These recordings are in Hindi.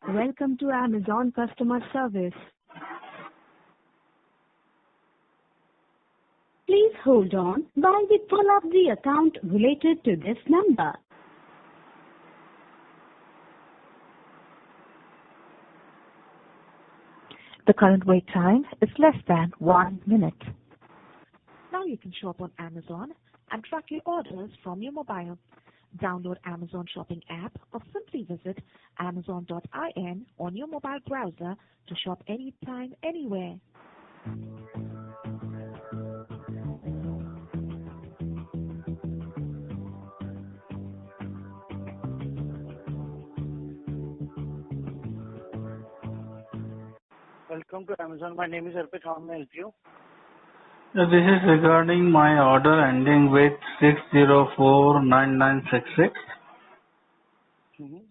Welcome to Amazon customer service. Please hold on while we pull up the account related to this number. The current wait time is less than 1 minute. Now you can shop on Amazon and track your orders from your mobile. Download Amazon Shopping app or simply visit amazon.in on your mobile browser to shop anytime, anywhere. Welcome to Amazon. My name is Arpit. How may I help you? This is regarding my order ending with 6049966.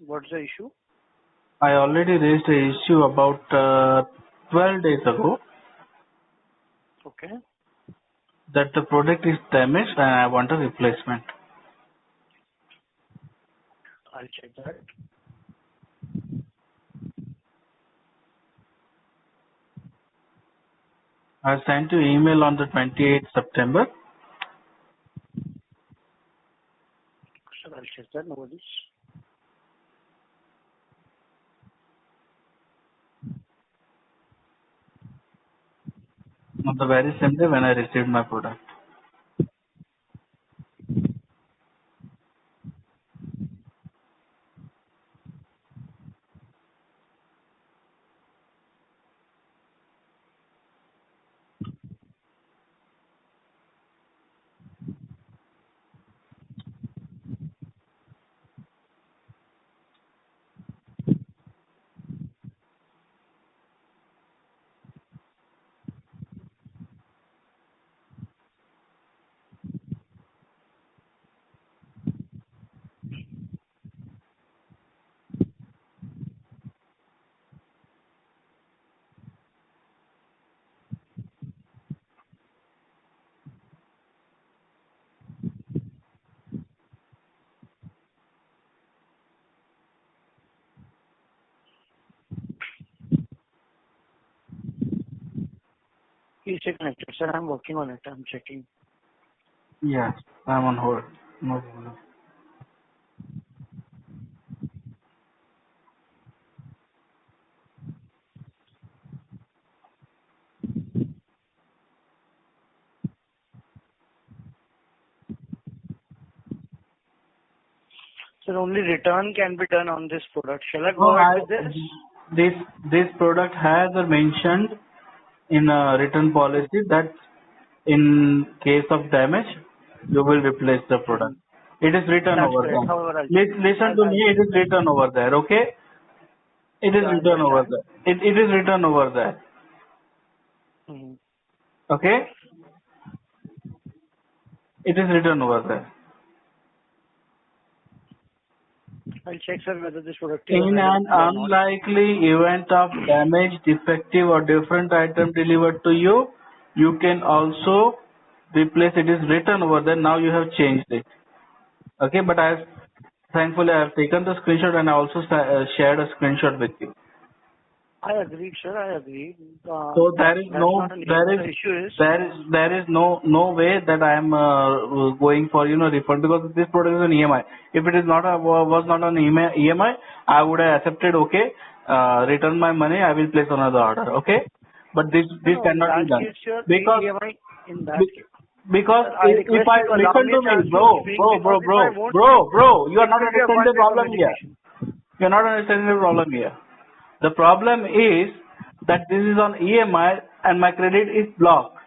What's the issue? I already raised the issue about 12 days ago Okay. that the product is damaged and I want a replacement. I'll check that. I sent you email on the 28th September. Sir, I'll check that. No worries. On the very same day when I received my product. Please stay connected. Sir, I'm working on it. I'm checking. Yes, I'm on hold. No problem. Sir, only return can be done on this product. Shall I go ahead with this? This product has mentioned in a written policy that in case of damage, you will replace the product. It is written That's over correct. there. However, Listen to me, it is written over there, okay? It is I written over understand. there. It is written over there, okay? It is written over there. I'll check, sir, whether this product is In an available or not. unlikely event of damage, defective or different item delivered to you, you can also replace. It is written over there. Now you have changed it. Okay, but thankfully I have taken the screenshot and I also shared a screenshot with you. I agree, sir. I agree. So there is no way that I am going for refund because this product is an EMI. If it is was not an EMI, I would have accepted. Okay, return my money. I will place another order. Okay, but this cannot be done because EMI in that case. because Sir, if I listen to me, bro, you are not understanding the problem here. You are not understanding the problem here. The problem is that this is on EMI and my credit is blocked.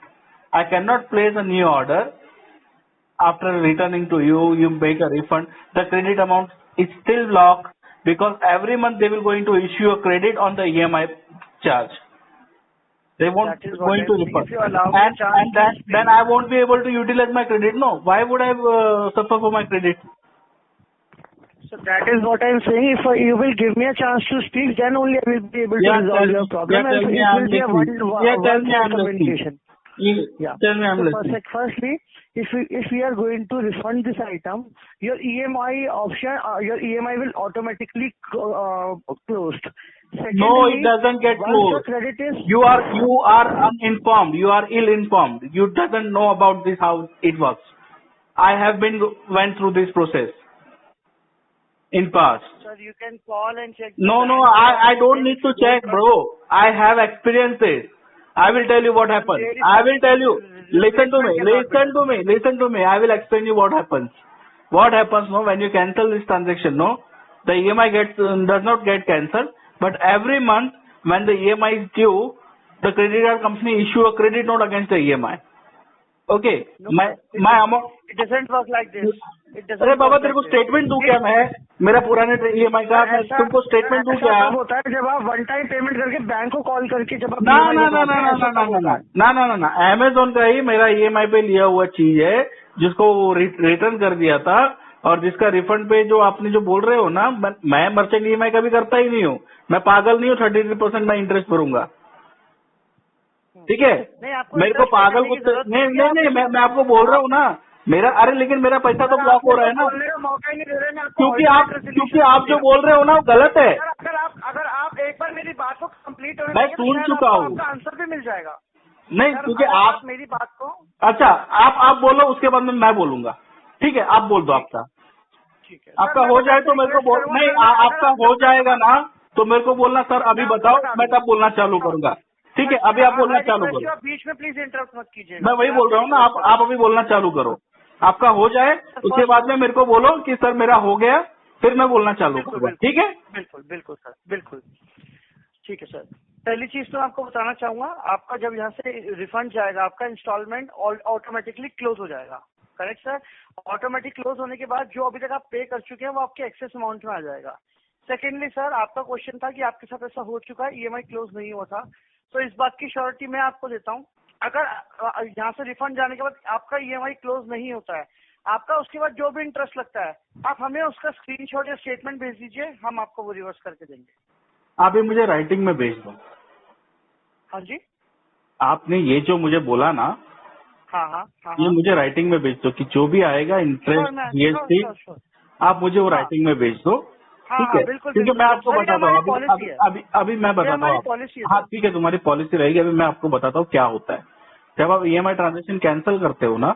I cannot place a new order after returning to you. You make a refund. The credit amount is still blocked because every month they will going to issue a credit on the EMI charge. They won't going to refund. And then I won't be able to utilize my credit. No. Why would I suffer for my credit? So that is what I'm saying. If you will give me a chance to speak, then only I will be able to resolve your problem. Tell me I'm listening. Firstly, if we are going to refund this item, your EMI option, your EMI will automatically closed. No, it doesn't get once the closed. credit is You are uninformed. You are ill-informed. You doesn't know about this how it works. I have went through this process in past. sir, you can call and check. No, I don't need to check, bro. I have experienced this. I will tell you what happens. I will tell you. Listen to me. I will explain you what happens. What happens, no, when you cancel this transaction, no, the EMI does not get cancelled, but every month when the EMI is due, the credit card company issue a credit note against the EMI. Okay, my amount. It doesn't work like this. अरे बाबा तेरे को स्टेटमेंट दूं क्या मैं मेरा पुराने EMI का मैं तुमको स्टेटमेंट दूं क्या? होता है जब आप वन टाइम पेमेंट करके बैंक को कॉल करके जब आप ना अमेजोन का ही मेरा EMI पे लिया हुआ चीज है जिसको रिटर्न कर दिया था और जिसका रिफंड पे जो आपने जो बोल रहे हो ना, मैं मर्चेंट EMI का भी करता ही नहीं हूँ. मैं पागल नहीं हूँ 33% मैं इंटरेस्ट भरूंगा. ठीक है, मेरे को पागल कुछ नहीं मैं आपको बोल रहा हूँ ना मेरा. अरे लेकिन मेरा पैसा तो ब्लॉक हो रहा है ना, मौका ही नहीं दे रहे ना क्योंकि आप जो बोल रहे हो ना वो गलत है. अगर आप एक बार मेरी बात को कंप्लीट मैं सुन चुका हूँ. आंसर भी मिल जाएगा. नहीं क्योंकि आप मेरी बात को अच्छा आप बोलो उसके बाद में मैं बोलूंगा. ठीक है, आप बोल दो आपका. ठीक है, आपका हो जाए तो मेरे को बोल. नहीं आपका हो जाएगा ना तो मेरे को बोलना सर अभी बताओ, मैं तब बोलना चालू करूंगा. ठीक है, अभी आप बोलना चालू करो. बीच में प्लीज इंटरप्ट मत कीजिए. मैं वही बोल रहा हूँ ना, आप अभी बोलना चालू करो. आपका हो जाए उसके बाद में मेरे को बोलो कि सर मेरा हो गया, फिर मैं बोलना चालू करूंगा. ठीक है, बिल्कुल सर, बिल्कुल ठीक है सर. पहली चीज तो मैं आपको बताना चाहूंगा, आपका जब यहाँ से रिफंड जाएगा आपका इंस्टॉलमेंट ऑटोमेटिकली क्लोज हो जाएगा. Correct sir. ऑटोमेटिक क्लोज होने के बाद जो अभी तक आप पे कर चुके हैं वो आपके एक्सेस अमाउंट में आ जाएगा. सेकेंडली सर, आपका क्वेश्चन था कि आपके साथ ऐसा हो चुका है, EMI क्लोज नहीं हुआ था, तो इस बात की श्योरिटी मैं आपको देता हूँ. अगर यहाँ से रिफंड जाने के बाद आपका EMI क्लोज नहीं होता है, आपका उसके बाद जो भी इंटरेस्ट लगता है आप हमें उसका स्क्रीनशॉट या स्टेटमेंट भेज दीजिए, हम आपको वो रिवर्स करके देंगे. आप ये मुझे राइटिंग में भेज दो. हाँ जी, आपने ये जो मुझे बोला ना, हाँ, ये मुझे राइटिंग में भेज दो कि जो भी आएगा इंटरेस्ट GST आप मुझे वो राइटिंग में भेज दो. ठीक है, क्योंकि मैं आपको बताता हूँ अभी मैं बताता हूँ. हाँ ठीक है, तुम्हारी पॉलिसी रहेगी. अभी मैं आपको बताता हूँ क्या होता है जब आप EMI ट्रांजेक्शन कैंसिल करते हो ना.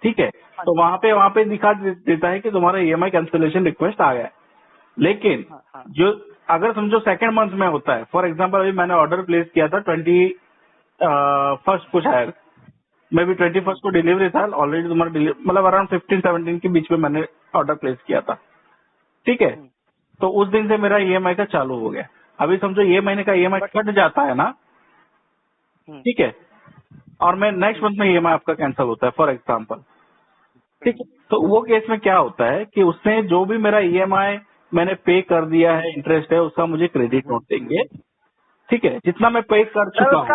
ठीक है, तो वहाँ पे दिखा देता है कि तुम्हारा EMI कैंसिलेशन रिक्वेस्ट आ गया है. लेकिन जो अगर समझो सेकंड मंथ में होता है, फॉर एग्जांपल अभी मैंने ऑर्डर प्लेस किया था 21st को, शायद मे बी 21st को डिलीवरी था ऑलरेडी. तुम्हारा मतलब अराउंड 15-17 के बीच में मैंने ऑर्डर प्लेस किया था. ठीक है, तो उस दिन से मेरा EMI का चालू हो गया. अभी समझो ये महीने का EMI कट जाता है ना. ठीक है, और मैं नेक्स्ट मंथ में EMI आपका कैंसिल होता है फॉर एग्जांपल. ठीक है, तो वो केस में क्या होता है कि उसने जो भी मेरा EMI मैंने पे कर दिया है, इंटरेस्ट है, उसका मुझे क्रेडिट नोट देंगे. ठीक है, जितना मैं पे कर चुका हूँ.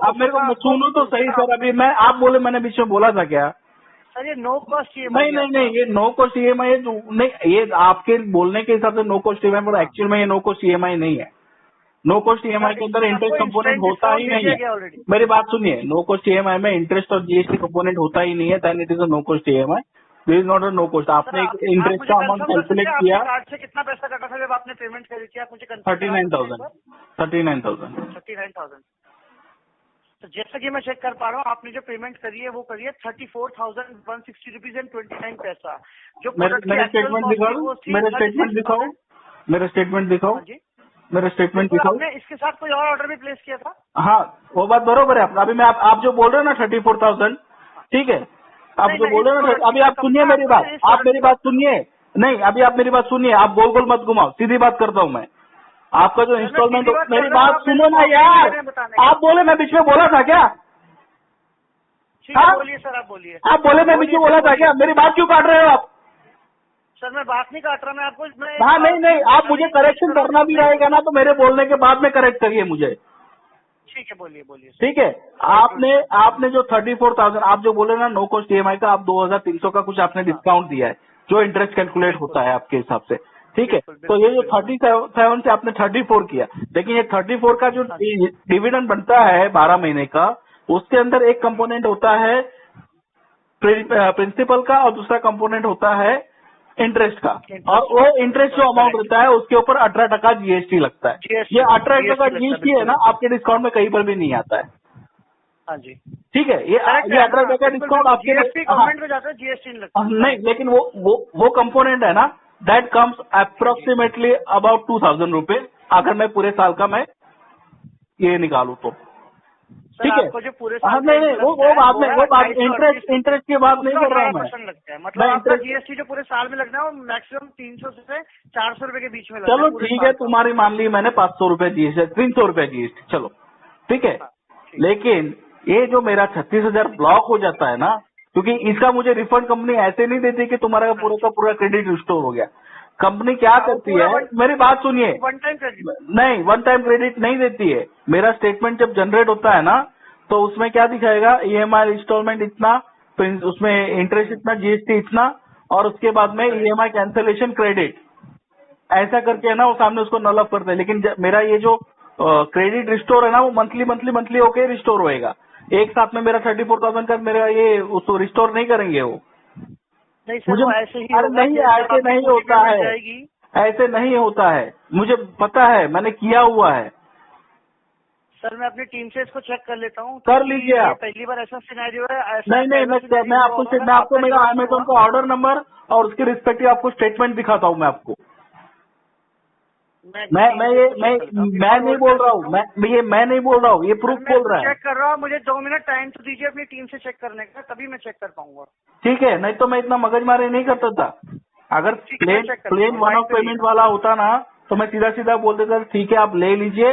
अब मेरे को सुनो तो सही सर. अभी आप बोले, मैंने बीच में बोला था क्या? सर ये नो कॉस्ट EMI नहीं, ये नो कॉस्ट EMI है. नहीं, ये आपके बोलने के हिसाब से नो कॉस्ट EMI, पर एक्चुअल में ये नो कॉस्ट EMI नहीं है. नो कॉस्ट EMI के अंदर इंटरेस्ट कंपोनेंट होता ही नहीं है. मेरी बात सुनिए, नो कॉस्ट EMI में इंटरेस्ट और GST कंपोनेंट होता ही नहीं है. Then it is a no cost EMI. This is not a no cost. आपने एक इंटरेस्ट का अमाउंट कैलकुलेट किया. कार्ड से कितना पैसा कटा था जब आपने पेमेंट करी थी? आप मुझे 39,000. तो जैसा कि मैं चेक कर पा रहा हूँ, आपने जो पेमेंट करी है वो करी है 34,160 रुपीज एंड 29 पैसा. जो मेरा स्टेटमेंट दिखाओ, मेरा स्टेटमेंट दिखाओ. आपने इसके साथ कोई और ऑर्डर भी प्लेस किया था? हाँ, वो बात बरोबर है. अभी मैं आप जो बोल रहे हो ना 34,000, ठीक है, आप जो बोल रहे हो ना, अभी आप सुनिए मेरी बात. आप मेरी बात सुनिए. नहीं, अभी आप मेरी बात सुनिए. आप गोल गोल मत घुमाओ, सीधी बात करता हूँ मैं. आपका जो इंस्टॉलमेंट, मेरी बात सुनो ना यार. आप बोले मैं बीच में बोला था क्या? बोलिए सर, आप बोलिए. आप बोले मैं बीच में बोला था क्या? मेरी बात क्यों काट रहे हो आप? सर मैं बात नहीं काट रहा, मैं आपको हाँ नहीं, आप मुझे करेक्शन करना भी रहेगा ना तो मेरे बोलने के बाद में करेक्ट करिए मुझे. ठीक है, बोलिए. ठीक है, आपने जो 34,000 आप जो बोले ना नो कॉस्ट EMI का, आप 2,300 का कुछ आपने डिस्काउंट दिया है जो इंटरेस्ट कैलकुलेट होता है आपके हिसाब से. ठीक है, तो ये जो 37 से आपने 34 किया, लेकिन ये 34 का जो डिविडेंड बनता है 12 महीने का, उसके अंदर एक कंपोनेंट होता है प्रिंसिपल का और दूसरा कंपोनेंट होता है इंटरेस्ट का, और वो इंटरेस्ट जो अमाउंट रहता है उसके ऊपर 18% GST लगता है। ये 18% GST है ना, आपके डिस्काउंट में कहीं पर भी नहीं आता है। हाँ जी, ठीक है, ये 18% का डिस्काउंट आपके गवर्नमेंट में जाता है, GST नहीं लगता। नहीं, लेकिन वो कंपोनेंट है ना, दैट कम्स अप्रोक्सीमेटली अबाउट 2000 रुपए, अगर मैं पूरे साल का मैं ये निकालू तो। ठीक है, जो पूरे नहीं, वो बात इंटरेस्ट की बात नहीं कर रहा हूँ मैं। लगता है, मतलब आपका GST जो पूरे साल में लगना है वो मैक्सिमम 300 से 400 रुपए के बीच में लगता है। चलो ठीक है, तुम्हारी मान ली मैंने 500 रुपए GST, 300 रुपए GST, चलो ठीक है। लेकिन ये जो मेरा 36,000 ब्लॉक हो जाता है ना, क्योंकि इसका मुझे रिफंड कंपनी ऐसे नहीं देती कि तुम्हारा पूरा का पूरा क्रेडिट रिस्टोर हो गया। कंपनी क्या करती है, मेरी बात सुनिए, वन टाइम क्रेडिट नहीं, वन टाइम क्रेडिट नहीं देती है। मेरा स्टेटमेंट जब जनरेट होता है ना, तो उसमें क्या दिखाएगा, EMI इंस्टॉलमेंट इतना, तो उसमें इंटरेस्ट इतना, GST इतना, और उसके बाद में EMI कैंसिलेशन क्रेडिट, ऐसा करके है ना वो सामने उसको नल अप करते हैं। लेकिन मेरा ये जो क्रेडिट रिस्टोर है ना, वो मंथली होके रिस्टोर होएगा। एक साथ में मेरा 34,000 का मेरा ये उसको रिस्टोर नहीं करेंगे वो। नहीं सर, वो ऐसे ही अरे नहीं, ऐसे नहीं होता है, ऐसे नहीं होता है, मुझे पता है, मैंने किया हुआ है। सर मैं अपनी टीम से इसको चेक कर लेता हूँ। कर लीजिए आप। पहली बार ऐसा सिनेरियो है। नहीं, मैं आपको मेरा अमेजोन का ऑर्डर नंबर और उसके रिस्पेक्टिव आपको स्टेटमेंट दिखाता हूँ मैं आपको। मैं नहीं बोल रहा हूँ, मैं नहीं बोल रहा हूँ, ये प्रूफ बोल रहा है। चेक कर रहा हूँ, मुझे 2 मिनट टाइम तो दीजिए अपनी टीम से चेक करने का, तभी मैं चेक कर पाऊंगा। ठीक है, नहीं तो मैं इतना मगजमारी नहीं करता था। अगर प्लेन वन ऑफ पेमेंट वाला होता ना, तो मैं सीधा सीधा बोल देता ठीक है आप ले लीजिए,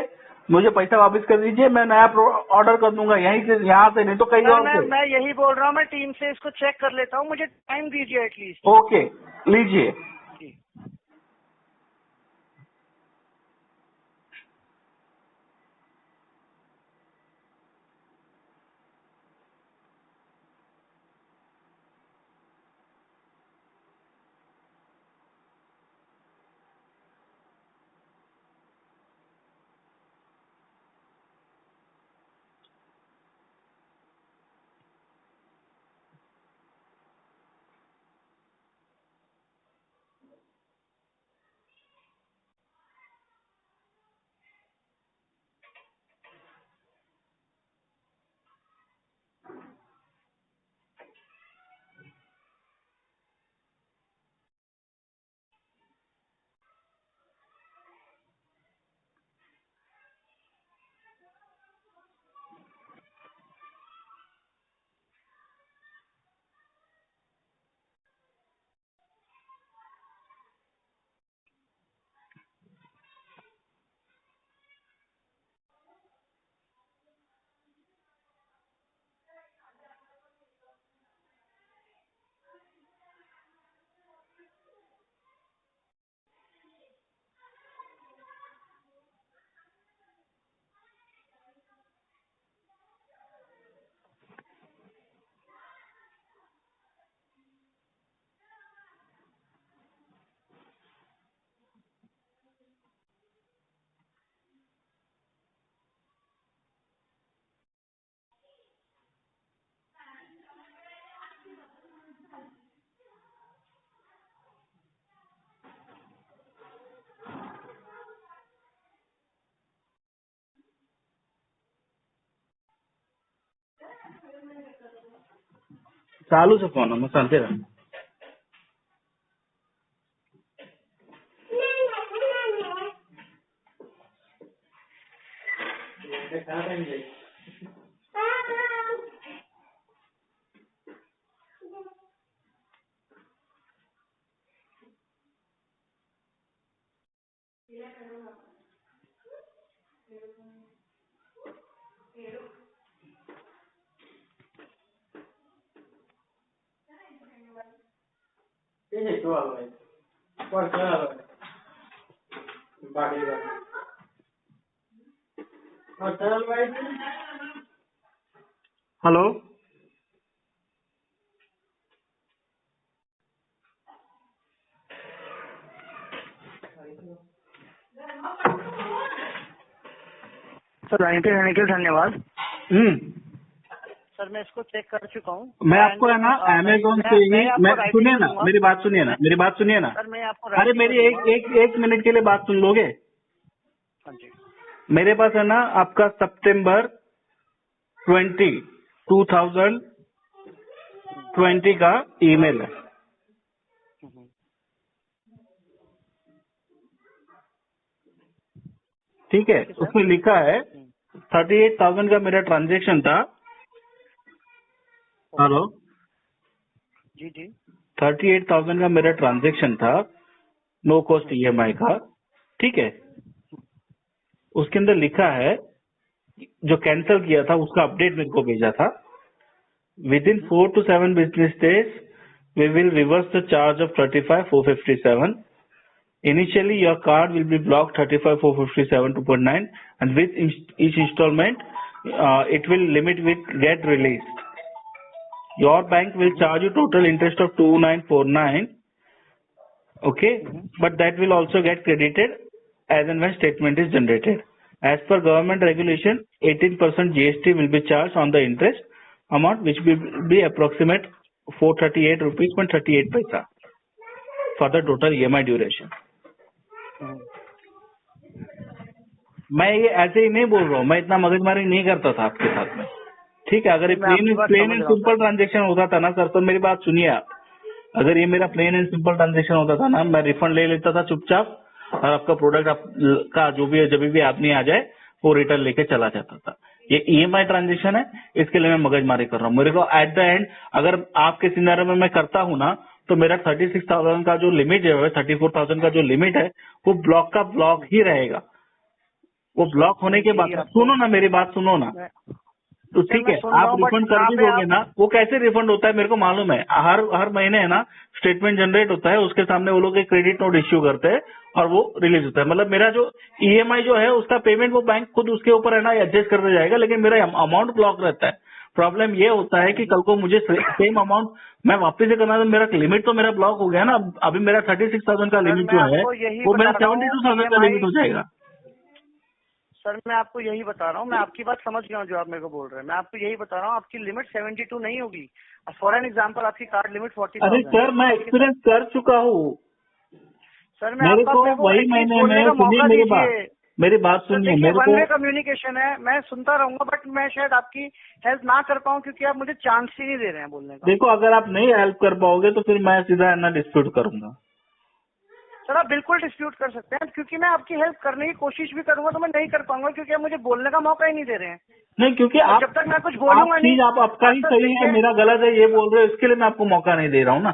मुझे पैसा वापस कर दीजिए, मैं नया ऑर्डर कर दूंगा यहीं से, यहाँ से, नहीं तो कहीं और से। मैं यही बोल रहा हूँ, मैं टीम से इसको चेक कर लेता हूँ, मुझे टाइम दीजिए एटलीस्ट। ओके, लीजिए। चालू से फोन मैं चालते रहा। हेलो, सर लाइन पे रहने के लिए धन्यवाद। सर मैं इसको चेक कर चुका हूँ। मैं आपको है ना अमेजोन से ही मैं सुनिए ना, मेरी बात सुनिए ना। सर मैं आपको अरे मेरी एक मिनट के लिए बात सुन लोगे? हाँ जी। मेरे पास है ना आपका सितंबर 2020 का ईमेल है। ठीक है, उसमें लिखा है 38,000 का मेरा ट्रांजैक्शन था। हेलो जी जी। 38,000 का मेरा ट्रांजैक्शन था, नो कॉस्ट EMI का। ठीक है, उसके अंदर लिखा है जो कैंसिल किया था उसका अपडेट मेरे को भेजा था। Within 4 to 7 business days, we will reverse the charge of 35,457. Initially, your card will be blocked 35,457.2.9, and with each installment, it will limit with get released. Your bank will charge you total interest of 2,949. Okay, but that will also get credited as and when statement is generated. As per government regulation, 18% GST will be charged on the interest amount, which will be approximate 438 rupees and 38 paisa for the total EMI duration. मैं ये ऐसे ही नहीं बोल रहा हूँ, मैं इतना मगजमारी नहीं करता था आपके साथ में। ठीक है, अगर ये प्लेन एंड सिंपल ट्रांजेक्शन होता था ना सर, तो मेरी बात सुनिए आप। अगर ये मेरा प्लेन एंड सिंपल ट्रांजेक्शन होता था ना, मैं रिफंड ले लेता था चुपचाप, और आपका प्रोडक्ट का जो भी है, जब भी आदमी आ जाए वो रिटर्न लेके चला जाता था। ये EMI ट्रांजेक्शन है, इसके लिए मैं मगजमारी कर रहा हूँ। मेरे को एट द एंड अगर आपके सिनेरियो में मैं करता हूँ ना, तो मेरा 36,000 का जो लिमिट है, 34,000 का जो लिमिट है, वो ब्लॉक का ब्लॉक ही रहेगा। वो ब्लॉक होने के बाद, सुनो ना मेरी बात सुनो ना, तो ठीक है आप रिफंड कर भी दोगे ना। वो कैसे रिफंड होता है मेरे को मालूम है, हर महीने है ना स्टेटमेंट जनरेट होता है, उसके सामने वो लोग एक क्रेडिट नोट इश्यू करते हैं और वो रिलीज होता है। मतलब मेरा जो EMI जो है उसका पेमेंट वो बैंक खुद उसके ऊपर है ना एडजस्ट करते जाएगा, लेकिन मेरा अमाउंट ब्लॉक रहता है। प्रॉब्लम ये होता है कि कल को मुझे सेम अमाउंट मैं वापस से करना, तो मेरा लिमिट तो मेरा ब्लॉक हो गया ना। अभी मेरा 36,000 का लिमिट जो है वो मेरा 72,000 का लिमिट हो जाएगा। सर मैं आपको यही बता रहा हूँ, मैं आपकी बात समझ गया हूँ जो आप मेरे को बोल रहे हैं। मैं आपको यही बता रहा हूँ, आपकी लिमिट 72 नहीं होगी। फॉर एन एग्जाम्पल आपकी कार्ड लिमिट 40। अरे सर मैं एक्सपीरियंस कर चुका हूँ सर। मेरे को वही महीने में सुनिए मेरी बात सुनिए। मेरे को कम्युनिकेशन है, मैं सुनता रहूंगा, बट मैं शायद आपकी हेल्प ना कर पाऊँ क्योंकि आप मुझे चांस ही नहीं दे रहे हैं बोलने का। देखो अगर आप नहीं हेल्प कर पाओगे तो फिर मैं सीधा ना डिस्प्यूट करूंगा। सर आप बिल्कुल डिस्प्यूट कर सकते हैं, क्योंकि मैं आपकी हेल्प करने की कोशिश भी करूंगा तो मैं नहीं कर पाऊंगा, क्योंकि आप मुझे बोलने का मौका ही नहीं दे रहे हैं। नहीं, क्योंकि आप जब तक मैं कुछ बोलूंगा नहीं, आप आपका ही सही है मेरा गलत है ये बोल रहे हो, इसके लिए मैं आपको मौका नहीं दे रहा हूँ ना,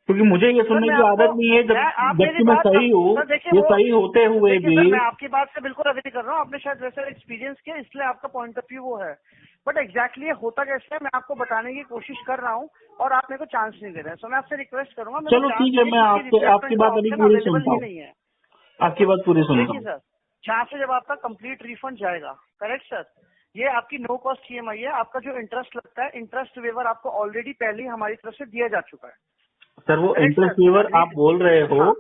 क्योंकि मुझे ये सुनने की आदत नहीं है जबकि मैं सही हूँ। ये सही होते हुए भी मैं आपकी बात से बिल्कुल अग्री कर रहा हूँ। आपने शायद वैसे एक्सपीरियंस किया, इसलिए आपका पॉइंट ऑफ व्यू वो है, बट एग्जैक्टली होता कैसे है मैं आपको बताने की कोशिश कर रहा हूँ और आप मेरे को चांस नहीं दे रहे हैं। सो मैं आपसे रिक्वेस्ट करूंगा। चलो ठीक है, मैं आपकी बात अभी पूरी सुनता हूँ, आपकी बात पूरी सुनता हूँ। सर जहाँ से जब आपका कंप्लीट रिफंड जाएगा, करेक्ट सर, ये आपकी नो कॉस्ट EMI है। आपका जो इंटरेस्ट लगता है, इंटरेस्ट वेवर आपको ऑलरेडी पहले ही हमारी तरफ से दिया जा चुका है। सर वो इंटरेस्ट वेवर आप बोल रहे हो,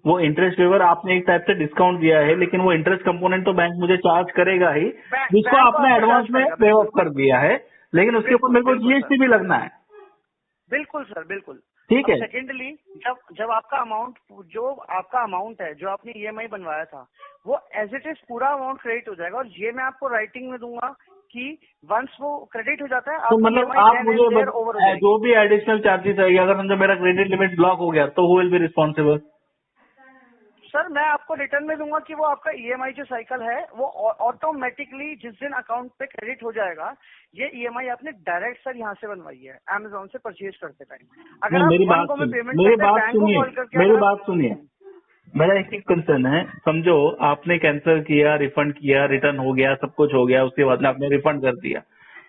वो इंटरेस्ट वेवर आपने एक टाइप से डिस्काउंट दिया है, लेकिन वो इंटरेस्ट कंपोनेंट तो बैंक मुझे चार्ज करेगा ही, जिसको आपने एडवांस में पे ऑफ कर दिया है, लेकिन उसके ऊपर मेरे को GST भी लगना है। बिल्कुल सर, बिल्कुल ठीक है। सेकेंडली जब आपका अमाउंट है जो आपने EMI बनवाया था, वो एज इट इज पूरा अमाउंट क्रेडिट हो जाएगा, और ये मैं आपको राइटिंग में दूंगा कि वंस वो क्रेडिट हो जाता है तो मतलब आप मुझे जो भी एडिशनल चार्जेस आएगी, अगर समझो मेरा क्रेडिट लिमिट ब्लॉक हो गया तो who will be responsible? Sir मैं आपको रिटर्न में दूंगा कि वो आपका EMI जो साइकिल है वो ऑटोमेटिकली जिस दिन अकाउंट पे क्रेडिट हो जाएगा, ये EMI आपने डायरेक्ट सर यहाँ से बनवाई है अमेजोन से परचेज करते टाइम। अगर मेरी बात सुनिए, मेरा एक कंसर्न है, समझो आपने कैंसिल किया, रिफंड किया, रिटर्न हो गया, सब कुछ हो गया, उसके बाद आपने रिफंड कर दिया।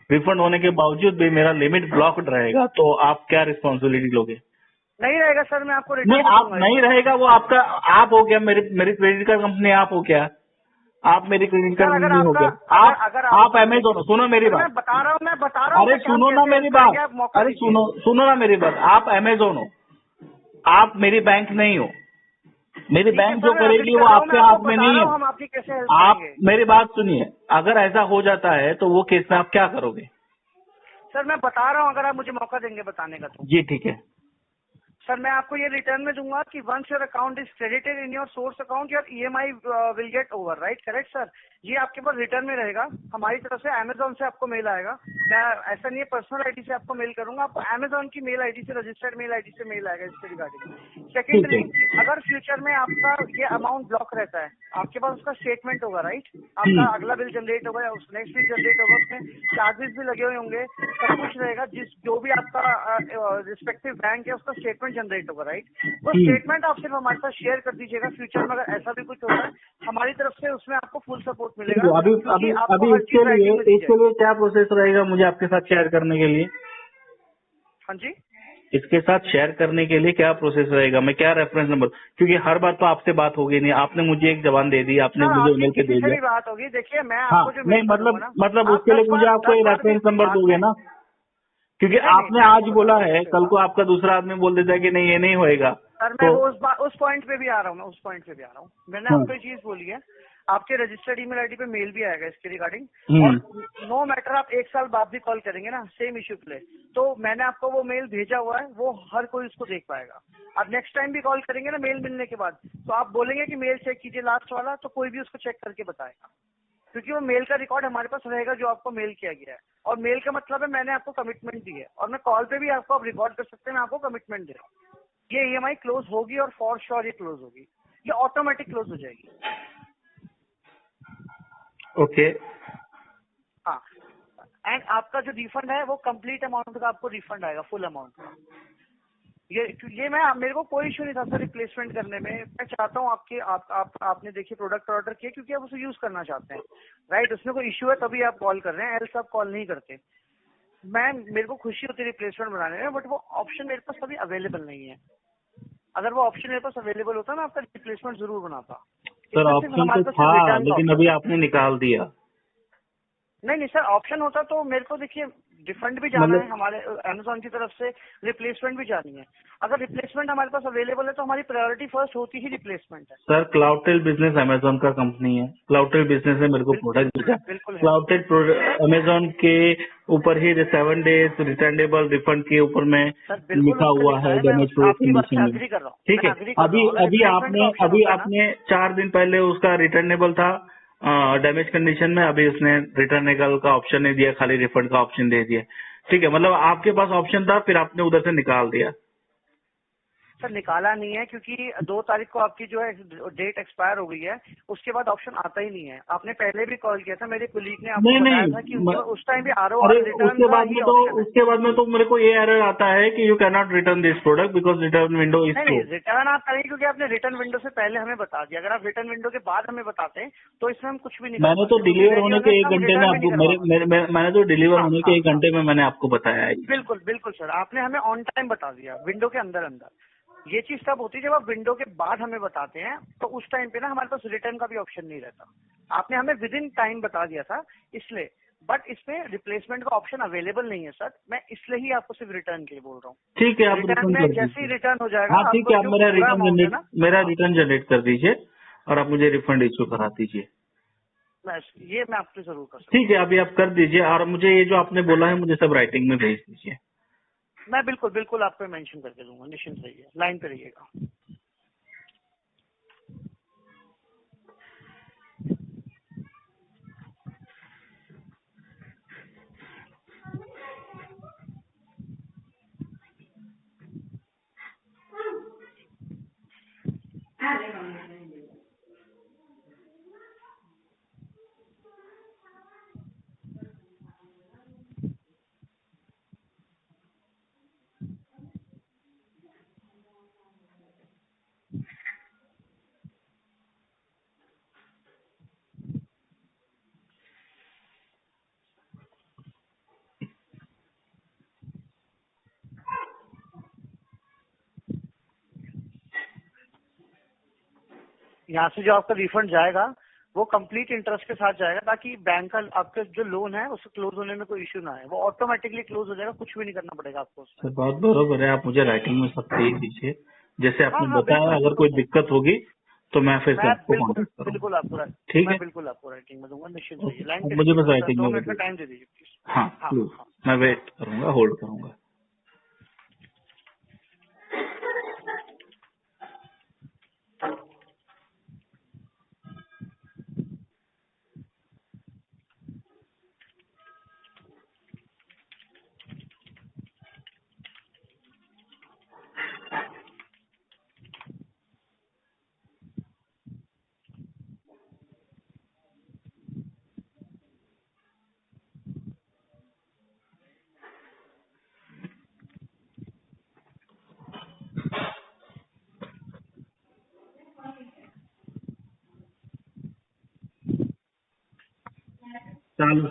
रिफंड होने के बावजूद भी मेरा लिमिट ब्लॉक्ड रहेगा, तो आप क्या रिस्पॉन्सिबिलिटी लोगे? नहीं रहेगा सर, मैं आपको नहीं, आप नहीं रहेगा, वो आपका आप हो गया, मेरी क्रेडिट कार्ड कंपनी आप हो क्या? आप मेरी क्रेडिट कार्ड कंपनी हो गया, आप अमेजोन। सुनो मेरी बात, मैं बता रहा हूँ। अरे सुनो ना मेरी बात, अरे सुनो ना मेरी बात। आप अमेजोन हो, आप मेरी बैंक नहीं हो। मेरी बैंक जो करेगी वो आपके हाथ में नहीं है। हम आपकी कैसे हेल्प आप करेंगे? मेरी बात सुनिए, अगर ऐसा हो जाता है तो वो केस में आप क्या करोगे? सर मैं बता रहा हूँ, अगर आप मुझे मौका देंगे बताने का तो। जी ठीक है सर मैं आपको ये रिटर्न में दूंगा कि once your account is credited in your source account your EMI will get over, right? Correct sir, ये आपके पास रिटर्न में रहेगा। हमारी तरफ से अमेजोन से आपको मेल आएगा। मैं ऐसा नहीं है पर्सनल आईडी से आपको मेल करूंगा, आपको अमेजोन की मेल आईडी से, रजिस्टर्ड मेल आईडी से मेल आएगा इसके रिगार्डिंग। सेकेंडली, अगर फ्यूचर में आपका ये अमाउंट ब्लॉक रहता है, आपके पास उसका स्टेटमेंट होगा, राइट? आपका अगला बिल जनरेट होगा या उस नेक्स्ट बिल जनरेट होगा, उसमें चार्जेस भी लगे हुए होंगे, सब कुछ रहेगा। जो भी आपका रिस्पेक्टिव बैंक है उसका स्टेटमेंट जनरेट होगा, राइट? वो स्टेटमेंट आप सिर्फ हमारे साथ शेयर कर दीजिएगा। फ्यूचर में अगर ऐसा भी कुछ होता है, हमारी तरफ से उसमें आपको फुल सपोर्ट मिलेगा। अभी इसके लिए क्या प्रोसेस रहेगा मुझे आपके साथ शेयर करने के लिए? हाँ जी, इसके साथ शेयर करने के लिए क्या प्रोसेस रहेगा? मैं क्या रेफरेंस नंबर, क्योंकि हर बार तो आपसे बात होगी नहीं, आपने मुझे एक जबान दे दी, आपने मुझे ईमेल पे दे दिया। बात होगी, देखिए मैं हाँ, आपको जो नहीं मतलब उसके लिए मुझे आपको रेफरेंस नंबर दोगे ना? क्योंकि आपने आज बोला है, कल को आपका दूसरा आदमी बोल देता है कि नहीं ये नहीं होएगा। सर मैं उस पॉइंट पे भी आ रहा हूँ, मैंने आपको ये चीज बोली है, आपके रजिस्टर्ड ईमेल आईडी पे मेल भी आएगा इसके रिगार्डिंग। और नो मैटर आप 1 साल बाद भी कॉल करेंगे ना सेम इश्यू पे, तो मैंने आपको वो मेल भेजा हुआ है, वो हर कोई उसको देख पाएगा। आप नेक्स्ट टाइम भी कॉल करेंगे ना मेल मिलने के बाद, तो आप बोलेंगे कि मेल चेक कीजिए लास्ट वाला, तो कोई भी उसको चेक करके बताएगा, क्योंकि वो मेल का रिकॉर्ड हमारे पास रहेगा जो आपको मेल किया गया है। और मेल का मतलब है मैंने आपको कमिटमेंट दी है, और मैं कॉल पे भी आपको आप रिकॉर्ड कर सकते हैं, मैं आपको कमिटमेंट दे रहा हूँ। ये ईएमआई क्लोज होगी और फॉर श्योर ये क्लोज होगी, ये ऑटोमेटिक क्लोज हो जाएगी। ओके हाँ, एंड आपका जो रिफंड है वो कंप्लीट अमाउंट का आपको रिफंड आएगा, फुल अमाउंट का। ये मेरे को कोई इशू नहीं था सर रिप्लेसमेंट करने में। मैं चाहता हूँ आपने देखिए प्रोडक्ट ऑर्डर किया क्योंकि आप उसे यूज करना चाहते हैं, राइट? उसमें कोई इशू है तभी आप कॉल कर रहे हैं, एल्स आप कॉल नहीं करते। मेरे को खुशी होती है रिप्लेसमेंट बनाने में, बट वो ऑप्शन मेरे पास अभी अवेलेबल नहीं है। अगर वो ऑप्शन मेरे पास अवेलेबल होता ना, आपका रिप्लेसमेंट जरूर बनाता। सर ऑप्शन तो था, लेकिन अभी आपने निकाल दिया। नहीं सर, ऑप्शन होता तो मेरे को देखिए रिफंड भी जाना है हमारे अमेजोन की तरफ से, रिप्लेसमेंट भी जानी है। अगर रिप्लेसमेंट हमारे पास अवेलेबल है तो हमारी प्रायोरिटी फर्स्ट होती ही रिप्लेसमेंट है। सर क्लाउडटेल बिजनेस अमेजोन का कंपनी है, क्लाउडटेल बिजनेस ने मेरे को प्रोडक्ट दिया, क्लाउडटेल अमेजोन के ऊपर ही 7 डेज रिटर्नेबल रिफंड के ऊपर में लिखा हुआ है डैमेज प्रूफ कंडीशन में। ठीक है, अभी आपने 4 दिन पहले उसका रिटर्नेबल था डैमेज कंडीशन में, अभी उसने रिटर्नेबल का ऑप्शन नहीं दिया, खाली रिफंड का ऑप्शन दे दिया। ठीक है, मतलब आपके पास ऑप्शन था, फिर आपने उधर से निकाल दिया। सर निकाला नहीं है क्योंकि 2 तारीख को आपकी जो है डेट एक्सपायर हो गई है, उसके बाद ऑप्शन आता ही नहीं है। आपने पहले भी कॉल किया था, मेरे कुलीग ने आपको बताया था कि उस टाइम भी उसके बाद में तो मेरे को ये एरर आता है कि you can not return this product because return window is नहीं, रिटर्न आप करेंगे क्योंकि आपने रिटर्न विंडो से पहले हमें बता दिया। अगर आप रिटर्न विंडो के बाद हमें बताते हैं तो इसमें हम कुछ भी नहीं। मैंने तो डिलीवर होने के 1 घंटे में आपको मैंने तो डिलीवर होने के 1 घंटे में मैंने आपको बताया है। बिल्कुल सर, आपने हमें ऑन टाइम बता दिया विंडो के अंदर। ये चीज तब होती है जब आप विंडो के बाद हमें बताते हैं, तो उस टाइम पे ना हमारे पास रिटर्न का भी ऑप्शन नहीं रहता। आपने हमें विद इन टाइम बता दिया था इसलिए, बट इसमें रिप्लेसमेंट का ऑप्शन अवेलेबल नहीं है सर। मैं इसलिए ही आपको सिर्फ रिटर्न के लिए बोल रहा हूँ। ठीक है, आप रिटर्न कर जैसे ही रिटर्न हो जाएगा। हाँ ठीक है, आप मेरा रिटर्न जनरेट कर दीजिए और आप मुझे रिफंड इश्यू करा दीजिए। ये मैं आपको जरूर कर। ठीक है, अभी आप कर दीजिए और मुझे ये जो आपने बोला है मुझे सब राइटिंग में भेज दीजिए। मैं बिल्कुल आपको मेंशन करके दूंगा, निश्चिंत रहिए, लाइन पे रहिएगा। यहाँ से जो आपका रिफंड जाएगा वो कंप्लीट इंटरेस्ट के साथ जाएगा, ताकि बैंक का आपका जो लोन है उसको क्लोज होने में कोई इश्यू ना है। वो ऑटोमेटिकली क्लोज हो जाएगा, कुछ भी नहीं करना पड़ेगा आपको। सर बहुत बरोबर है, आप मुझे राइटिंग में सब भेज दीजिए जैसे आपने बताया। अगर कोई दिक्कत होगी तो मैं फिर से आपको कॉन्टेक्ट करूंगा। बिल्कुल आपको ठीक है, बिल्कुल आपको राइटिंग में दूंगा, निश्चित रहिए। लाइन मुझे बस राइटिंग में टाइम दे दीजिए प्लीज। हाँ। मैं वेट करूंगा, होल्ड करूंगा। चालू।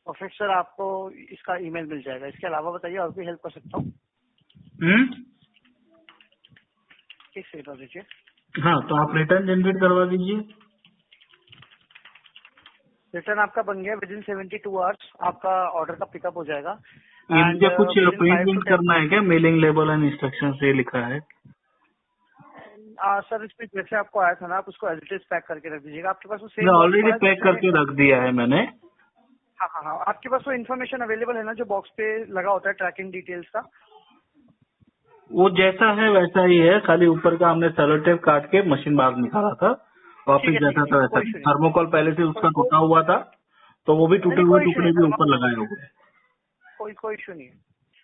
परफेक्ट सर, आपको इसका ईमेल मिल जाएगा। इसके अलावा बताइए और भी हेल्प कर सकता हूँ? एक सेकंड दीजिए। हाँ, तो आप रिटर्न जनरेट करवा दीजिए। रिटर्न आपका बन गया। विद इन 72 आवर्स आपका ऑर्डर का पिकअप हो जाएगा। ये मुझे कुछ प्रिंट करना है क्या? मेलिंग लेबल एंड इंस्ट्रक्शन से लिखा है। सर इसमें जैसे आपको आया था ना, आप उसको एज इट इज पैक करके रख दीजिएगा। आपके पास वो सेम ऑलरेडी पैक करके रख दिया है मैंने। हाँ हाँ हाँ, आपके पास वो इन्फॉर्मेशन अवेलेबल है ना जो बॉक्स पे लगा होता है ट्रैकिंग डिटेल्स का? वो जैसा है वैसा ही है, खाली ऊपर का हमने सेलो टेप काट के मशीन बाहर निकाला था। वापिस जैसा था वैसा। थर्मोकॉल पहले से उसका टूटा हुआ था, तो वो भी टूटे हुए टुकड़े भी ऊपर लगाए हुए। कोई इशू नहीं है।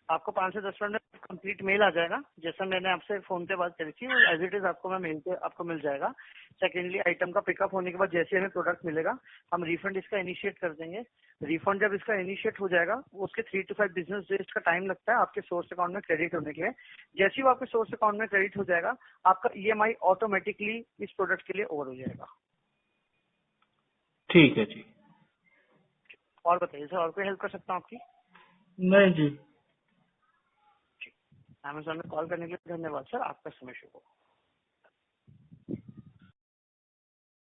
आपको 5 से 10 मिनट में कंप्लीट मेल आ जाएगा। जैसा मैंने आपसे फोन पे बात करी थी एज इट इज आपको मैं मेल पे आपको मिल जाएगा। सेकेंडली, आइटम का पिकअप होने के बाद जैसे हमें प्रोडक्ट मिलेगा हम रिफंड इसका इनिशिएट कर देंगे। रिफंड जब इसका इनिशिएट हो जाएगा उसके 3 to 5 बिजनेस डेज का टाइम लगता है आपके सोर्स अकाउंट में क्रेडिट होने के लिए। जैसे ही वो आपके सोर्स अकाउंट में क्रेडिट हो जाएगा आपका EMI ऑटोमेटिकली इस प्रोडक्ट के लिए ओवर हो जाएगा। ठीक है जी। और बताइए सर, और कोई हेल्प कर सकता हूँ आपकी? नहीं जी। अमेज़न में कॉल करने के लिए धन्यवाद सर। आपका समय शुभ हो।